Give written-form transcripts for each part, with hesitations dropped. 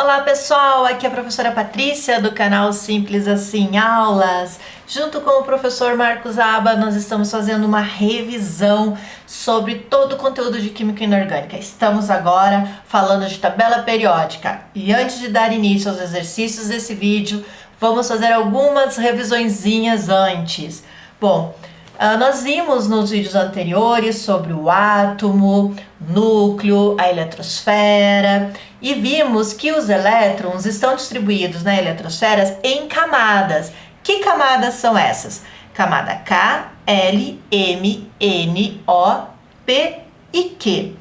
Olá pessoal, aqui é a professora Patrícia do canal Simples Assim Aulas. Junto com o professor Marcos Aba, nós estamos fazendo uma revisão sobre todo o conteúdo de Química Inorgânica. Estamos agora falando de tabela periódica. E antes de dar início aos exercícios desse vídeo, vamos fazer algumas revisõezinhas antes. Bom, nós vimos nos vídeos anteriores sobre o átomo, núcleo, a eletrosfera e vimos que os elétrons estão distribuídos na eletrosfera em camadas. Que camadas são essas? Camada K, L, M, N, O, P e Q.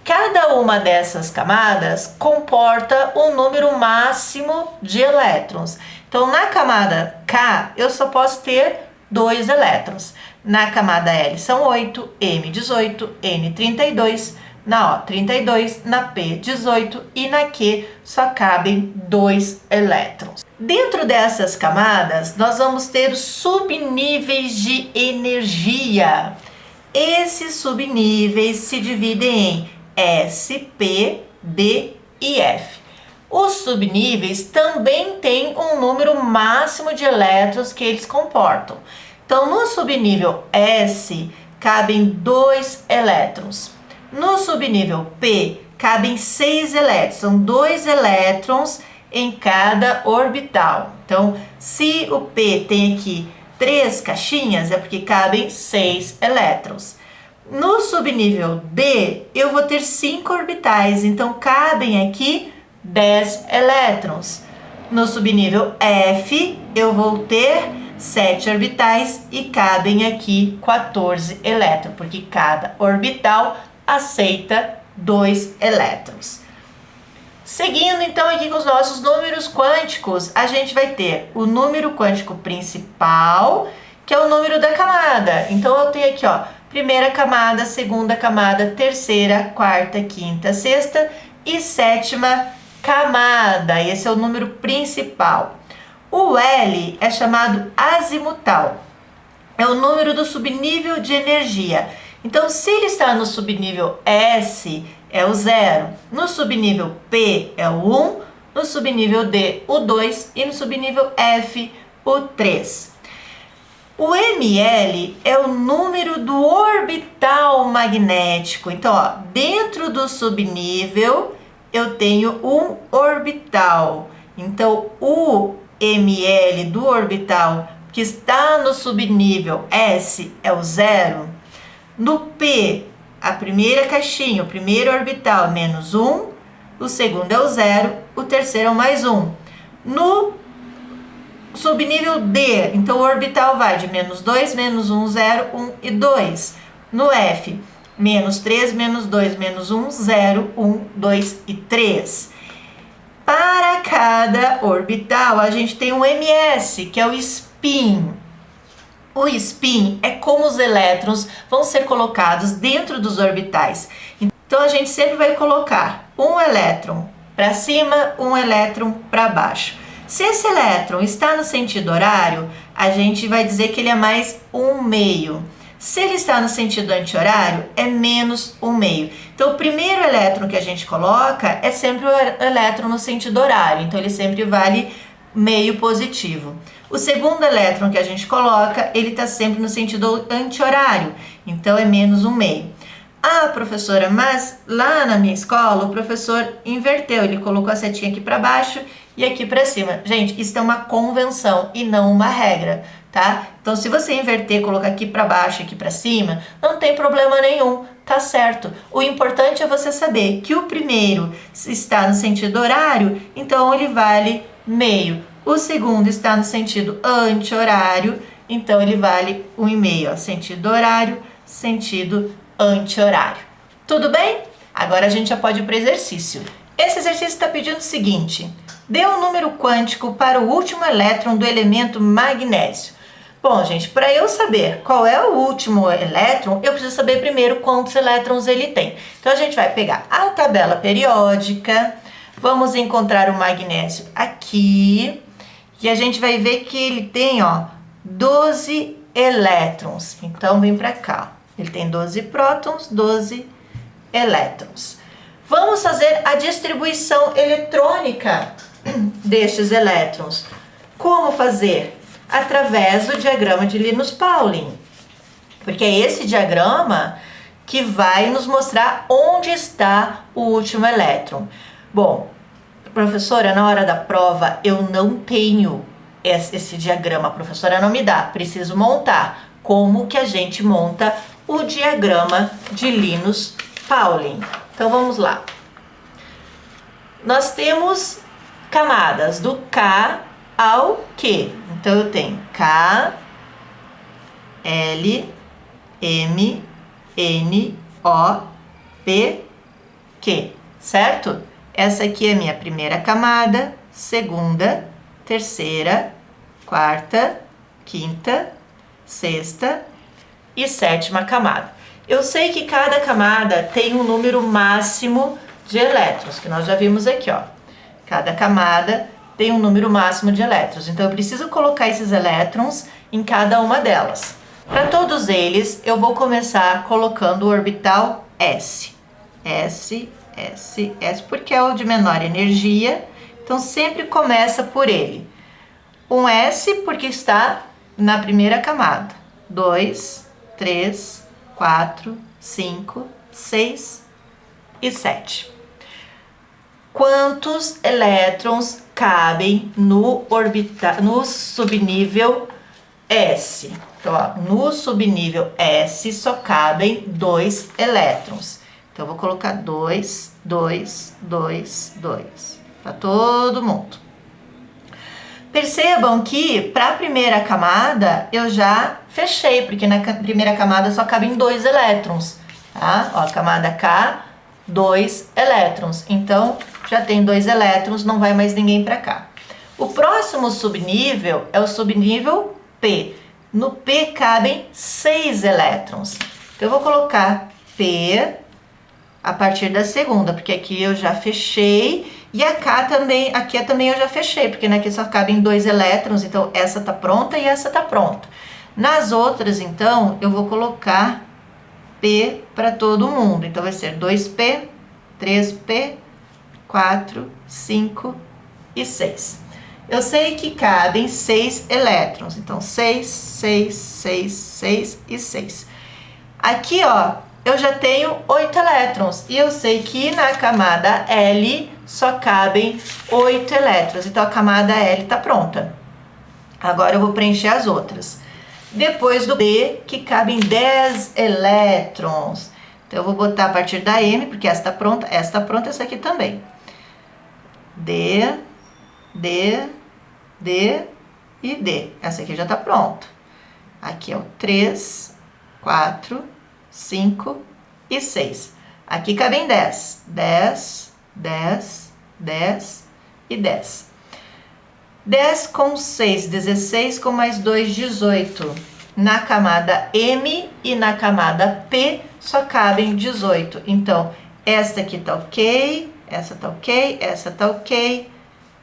Cada uma dessas camadas comporta um número máximo de elétrons. Então, na camada K, eu só posso ter 2 elétrons. Na camada L são 8, M 18, N 32, na O 32, na P 18 e na Q só cabem 2 elétrons. Dentro dessas camadas, nós vamos ter os subníveis de energia. Esses subníveis se dividem em S, P, D e F. Os subníveis também têm um número máximo de elétrons que eles comportam. Então, no subnível S, cabem 2 elétrons. No subnível P, cabem 6 elétrons. São 2 elétrons em cada orbital. Então, se o P tem aqui 3 caixinhas, é porque cabem 6 elétrons. No subnível D, eu vou ter 5 orbitais. Então, cabem aqui 10 elétrons. No subnível F, eu vou ter 7 orbitais e cabem aqui 14 elétrons, porque cada orbital aceita 2 elétrons. Seguindo então aqui com os nossos números quânticos, a gente vai ter o número quântico principal, que é o número da camada. Então eu tenho aqui, ó, primeira camada, segunda camada, terceira, quarta, quinta, sexta e sétima camada. Esse é o número principal. O L é chamado azimutal, é o número do subnível de energia. Então, se ele está no subnível S, é o 0, no subnível P é o 1, no subnível D o 2 e no subnível F o 3. O ML é o número do orbital magnético. Então, ó, dentro do subnível eu tenho um orbital. Então, o ML do orbital que está no subnível S é o 0. No P, a primeira caixinha, o primeiro orbital, menos 1. O segundo é o 0. O terceiro é o mais 1. No subnível D, então o orbital vai de menos 2, menos 1, 0, 1 e 2. No F, menos 3, menos 2, menos 1, 0, 1, 2 e 3. Para cada orbital, a gente tem um ms, que é o spin. O spin é como os elétrons vão ser colocados dentro dos orbitais. Então, a gente sempre vai colocar um elétron para cima, um elétron para baixo. Se esse elétron está no sentido horário, a gente vai dizer que ele é mais 1/2. Se ele está no sentido anti-horário, é menos 1/2. Então, o primeiro elétron que a gente coloca é sempre o elétron no sentido horário. Então, ele sempre vale meio positivo. O segundo elétron que a gente coloca, ele está sempre no sentido anti-horário. Então, é menos 1/2. Ah, professora, mas lá na minha escola, o professor inverteu. Ele colocou a setinha aqui para baixo e aqui para cima. Gente, isso é uma convenção e não uma regra, tá? Então, se você inverter, colocar aqui para baixo e aqui para cima, não tem problema nenhum, tá certo. O importante é você saber que o primeiro está no sentido horário, então ele vale meio. O segundo está no sentido anti-horário, então ele vale 1/2, ó, sentido horário, sentido anti-horário. Tudo bem? Agora a gente já pode ir para o exercício. Esse exercício está pedindo o seguinte: dê um número quântico para o último elétron do elemento magnésio. Bom, gente, para eu saber qual é o último elétron, eu preciso saber primeiro quantos elétrons ele tem. Então, a gente vai pegar a tabela periódica, vamos encontrar o magnésio aqui, e a gente vai ver que ele tem, ó, 12 elétrons. Então, vem para cá, ó. Ele tem 12 prótons, 12 elétrons. Vamos fazer a distribuição eletrônica destes elétrons. Como fazer? Através do diagrama de Linus-Pauling. Porque é esse diagrama que vai nos mostrar onde está o último elétron. Bom, professora, na hora da prova eu não tenho esse diagrama, a professora não me dá, preciso montar. Como que a gente monta o diagrama de Linus-Pauling? Então vamos lá. Nós temos camadas do K ao Q. Então eu tenho K, L, M, N, O, P, Q, certo? Essa aqui é a minha primeira camada, segunda, terceira, quarta, quinta, sexta e sétima camada. Eu sei que cada camada tem um número máximo de elétrons, que nós já vimos aqui, ó. Cada camada tem um número máximo de elétrons, então eu preciso colocar esses elétrons em cada uma delas. Para todos eles, eu vou começar colocando o orbital S. S, S, S, porque é o de menor energia, então sempre começa por ele. Um S porque está na primeira camada. 2, 3, 4, 5, 6 e 7. Quantos elétrons cabem no subnível S? Então, ó, no subnível S só cabem 2 elétrons. Então, eu vou colocar 2, 2, 2, 2 para todo mundo. Percebam que para a primeira camada eu já fechei, porque na primeira camada só cabem 2 elétrons, tá? Ó, camada K, 2 elétrons. Então, já tem 2 elétrons, não vai mais ninguém para cá. O próximo subnível é o subnível P. No P cabem 6 elétrons. Então, eu vou colocar P a partir da segunda, porque aqui eu já fechei. E a K também, aqui também eu já fechei, porque aqui só cabem 2 elétrons, então essa tá pronta e essa tá pronta. Nas outras, então, eu vou colocar P para todo mundo. Então, vai ser 2P, 3P, 4, 5 e 6. Eu sei que cabem 6 elétrons, então 6, 6, 6, 6 e 6. Aqui, ó, eu já tenho 8 elétrons e eu sei que na camada L só cabem 8 elétrons, então a camada L está pronta. Agora eu vou preencher as outras. Depois do D, que cabem 10 elétrons. Então eu vou botar a partir da M, porque essa está pronta, essa aqui também. D, D, D e D. Essa aqui já está pronta. Aqui é o 3, 4, 5 e 6. Aqui cabem 10. 10, 10, 10 e 10. 10 com 6, 16, com mais 2, 18. Na camada M e na camada P só cabem 18. Então, esta aqui tá ok, essa tá ok, essa tá ok.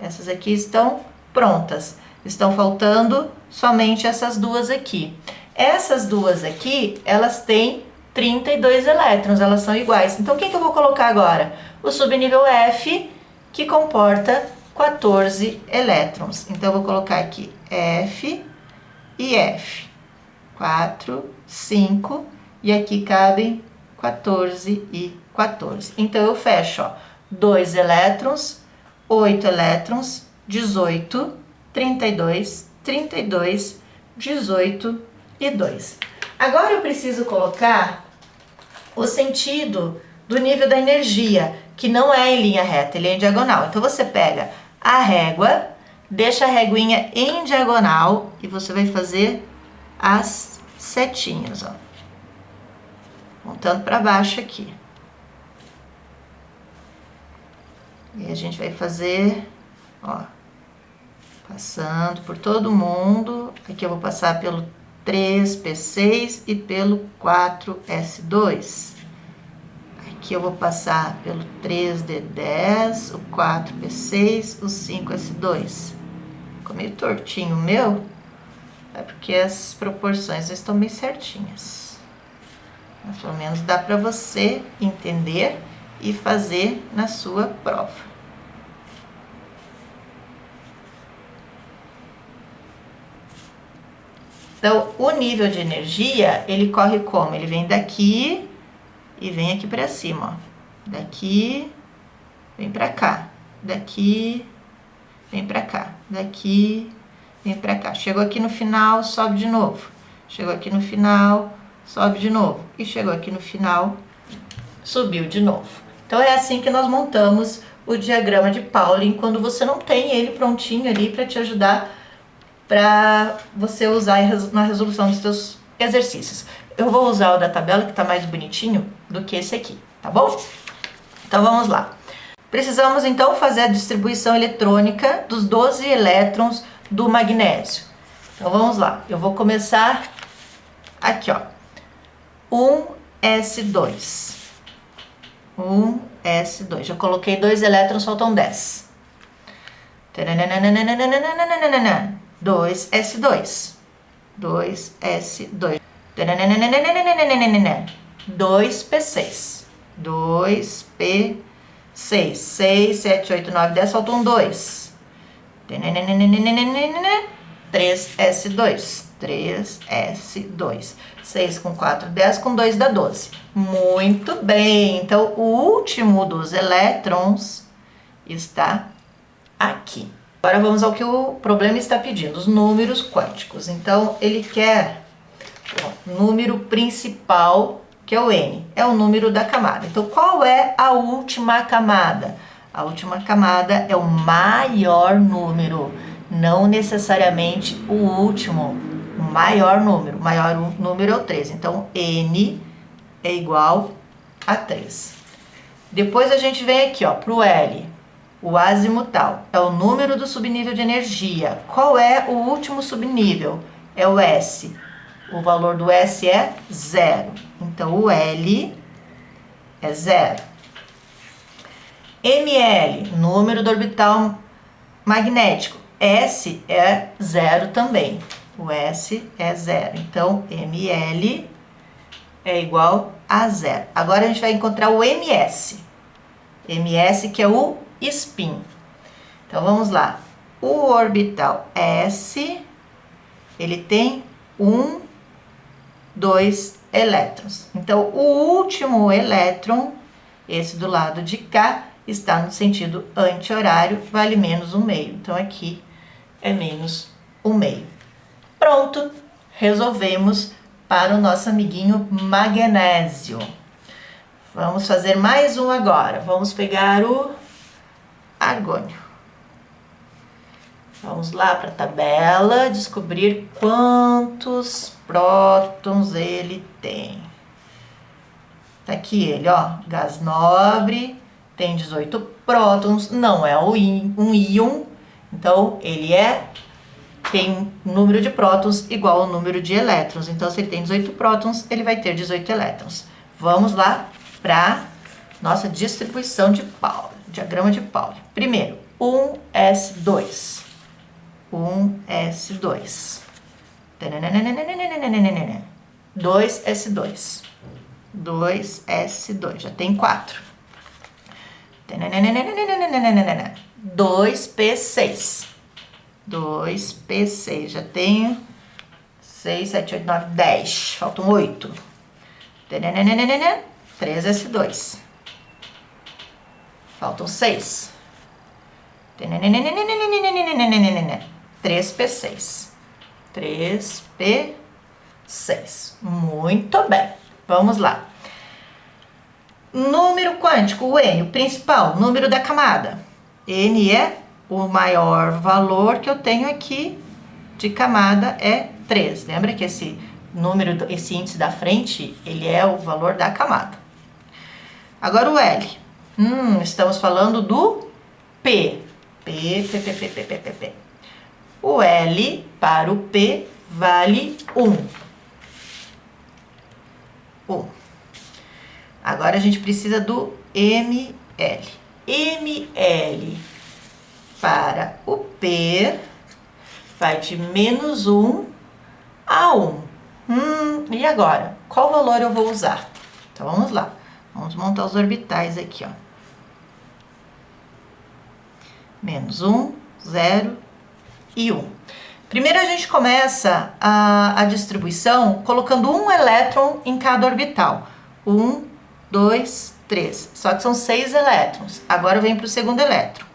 Essas aqui estão prontas. Estão faltando somente essas duas aqui. Essas duas aqui, elas têm 32 elétrons, elas são iguais. Então, o que eu vou colocar agora? O subnível F, que comporta 14 elétrons. Então, eu vou colocar aqui F e F. 4, 5, e aqui cabem 14 e 14. Então, eu fecho, ó, 2 elétrons, 8 elétrons, 18, 32, 32, 18 e 2. Agora, eu preciso colocar o sentido do nível da energia, que não é em linha reta, ele é em diagonal. Então, você pega a régua, deixa a reguinha em diagonal e você vai fazer as setinhas, ó. Montando para baixo aqui. E a gente vai fazer, ó, passando por todo mundo. Aqui eu vou passar pelo 3P6 e pelo 4S2. Aqui eu vou passar pelo 3D10, o 4P6, o 5S2. Ficou meio tortinho o meu, é porque as proporções estão bem certinhas. Mas pelo menos dá para você entender e fazer na sua prova. Então, o nível de energia, ele corre como? Ele vem daqui e vem aqui para cima, ó. Daqui, vem para cá. Daqui, vem para cá. Daqui, vem para cá. Chegou aqui no final, sobe de novo. Chegou aqui no final, sobe de novo. E chegou aqui no final, subiu de novo. Então, é assim que nós montamos o diagrama de Pauling quando você não tem ele prontinho ali para te ajudar para você usar na resolução dos seus exercícios. Eu vou usar o da tabela, que está mais bonitinho do que esse aqui, tá bom? Então, vamos lá. Precisamos, então, fazer a distribuição eletrônica dos 12 elétrons do magnésio. Então, vamos lá. Eu vou começar aqui, ó. 1s2. 1s2. Já coloquei 2 elétrons, faltam 10. 2s2. 2s2. 2p6. 2p6. 6, 7, 8, 9, 10, faltam 2. 3s2. 3s2. 6 com 4, 10, com 2 dá 12. Muito bem. Então, o último dos elétrons está aqui. Agora vamos ao que o problema está pedindo, os números quânticos. Então, ele quer o número principal, que é o N, é o número da camada. Então, qual é a última camada? A última camada é o maior número, não necessariamente o último, o maior número. O maior número é o 3, então N é igual a 3. Depois a gente vem aqui, ó, para o L. O azimutal é o número do subnível de energia. Qual é o último subnível? É o S. O valor do S é 0. Então, o L é 0. ml, número do orbital magnético. S é 0 também. O S é 0. Então, ml é igual a 0. Agora, a gente vai encontrar o ms. ms, que é o spin. Então, vamos lá. O orbital S, ele tem 2 elétrons. Então, o último elétron, esse do lado de cá, está no sentido anti-horário, vale menos 1/2. Então, aqui é menos 1/2. Pronto, resolvemos para o nosso amiguinho magnésio. Vamos fazer mais um agora. Vamos pegar o argônio. Vamos lá para a tabela, descobrir quantos prótons ele tem. Tá aqui ele, ó, gás nobre, tem 18 prótons, não é um íon, então ele tem um número de prótons igual ao número de elétrons. Então, se ele tem 18 prótons, ele vai ter 18 elétrons. Vamos lá para nossa distribuição de Pauli, diagrama de Pauli. Primeiro, 1s2. 1s2. 2s2. 2s2. Já tem 4. 2p6. 2p6. Já tenho 6, 7, 8, 9, 10. Faltam 8. 3s2. Faltam 6. 3p6. 3p6. Muito bem. Vamos lá. Número quântico, o N, o principal, número da camada. N é o maior valor que eu tenho aqui de camada é 3. Lembra que esse número, esse índice da frente, ele é o valor da camada. Agora o L. Estamos falando do P. P. O L para o P vale 1. Agora a gente precisa do ml. ml para o P vai de menos 1 a 1. E agora? Qual valor eu vou usar? Então, vamos lá. Vamos montar os orbitais aqui, ó. Menos 1, 0 e 1. Primeiro a gente começa a distribuição colocando um elétron em cada orbital. 1, 2, 3. Só que são 6 elétrons. Agora vem para o segundo elétron.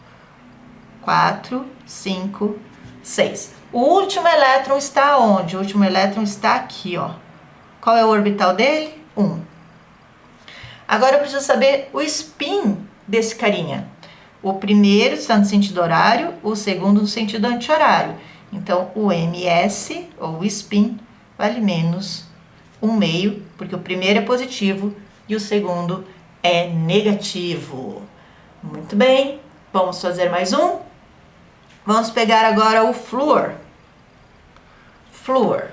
4, 5, 6. O último elétron está onde? O último elétron está aqui, ó. Qual é o orbital dele? 1. Agora eu preciso saber o spin desse carinha. O primeiro está no sentido horário, o segundo no sentido anti-horário. Então, o ms, ou o spin, vale menos 1/2, porque o primeiro é positivo e o segundo é negativo. Muito bem, vamos fazer mais um? Vamos pegar agora o flúor. Flúor.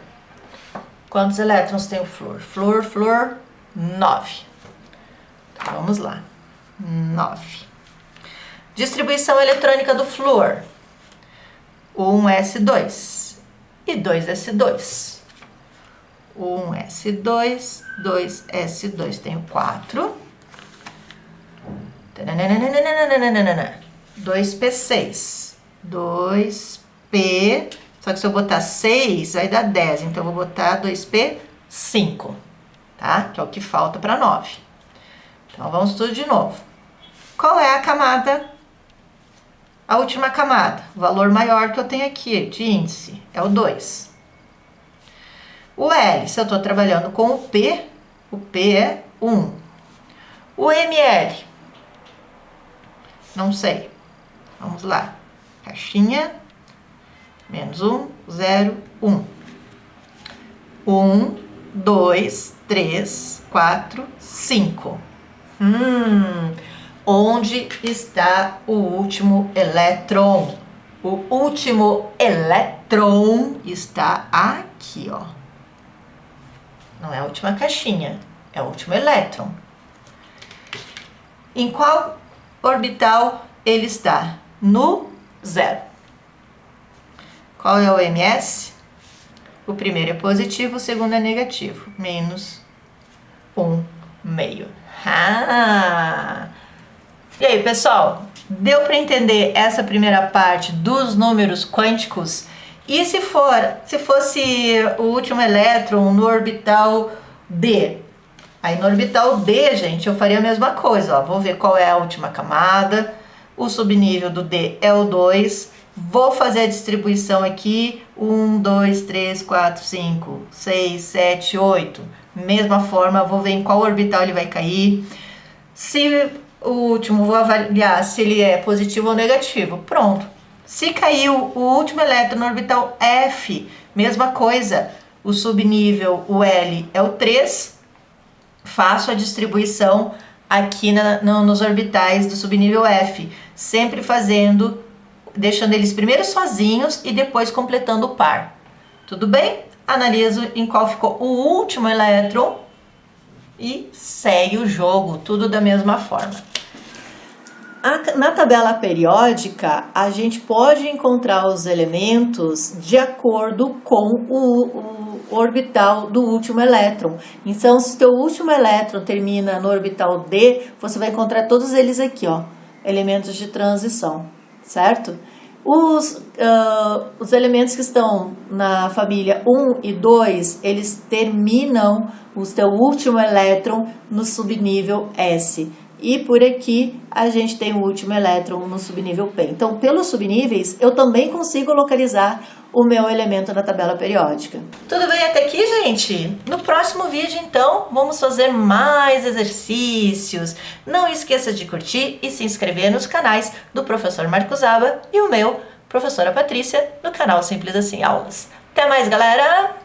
Quantos elétrons tem o flúor? Flúor, 9. Então, vamos lá. 9. Distribuição eletrônica do flúor. 1s2 e 2s2. 1s2, 2s2. Tenho 4. 2p6. 2p. Só que se eu botar 6, vai dar 10. Então, eu vou botar 2p5. Tá? Que é o que falta para 9. Então, vamos tudo de novo. Qual é a camada? A última camada, o valor maior que eu tenho aqui de índice, é o 2. O L, se eu estou trabalhando com o P é 1. O ML, não sei. Vamos lá. Caixinha, menos 1, 0, 1. 1, 2, 3, 4, 5. Onde está o último elétron? O último elétron está aqui, ó. Não é a última caixinha, é o último elétron. Em qual orbital ele está? No 0. Qual é o ms? O primeiro é positivo, o segundo é negativo. Menos 1/2. E aí, pessoal, deu para entender essa primeira parte dos números quânticos? E se fosse o último elétron no orbital D? Aí no orbital D, gente, eu faria a mesma coisa, ó. Vou ver qual é a última camada. O subnível do D é o 2. Vou fazer a distribuição aqui. 1, 2, 3, 4, 5, 6, 7, 8. Mesma forma, vou ver em qual orbital ele vai cair. Se o último, vou avaliar se ele é positivo ou negativo. Pronto. Se caiu o último elétron no orbital F, mesma coisa. O subnível, o L, é o 3. Faço a distribuição aqui nos orbitais do subnível F. Sempre deixando eles primeiro sozinhos e depois completando o par. Tudo bem? Analiso em qual ficou o último elétron e segue o jogo, tudo da mesma forma. Na tabela periódica, a gente pode encontrar os elementos de acordo com o orbital do último elétron. Então, se o teu último elétron termina no orbital D, você vai encontrar todos eles aqui, ó, elementos de transição, certo? Os elementos que estão na família 1 e 2, eles terminam o seu último elétron no subnível S. E por aqui a gente tem o último elétron no subnível P. Então, pelos subníveis, eu também consigo localizar o meu elemento na tabela periódica. Tudo bem até aqui, gente? No próximo vídeo, então, vamos fazer mais exercícios. Não esqueça de curtir e se inscrever nos canais do professor Marcos Aba e o meu, professora Patrícia, no canal Simples Assim Aulas. Até mais, galera!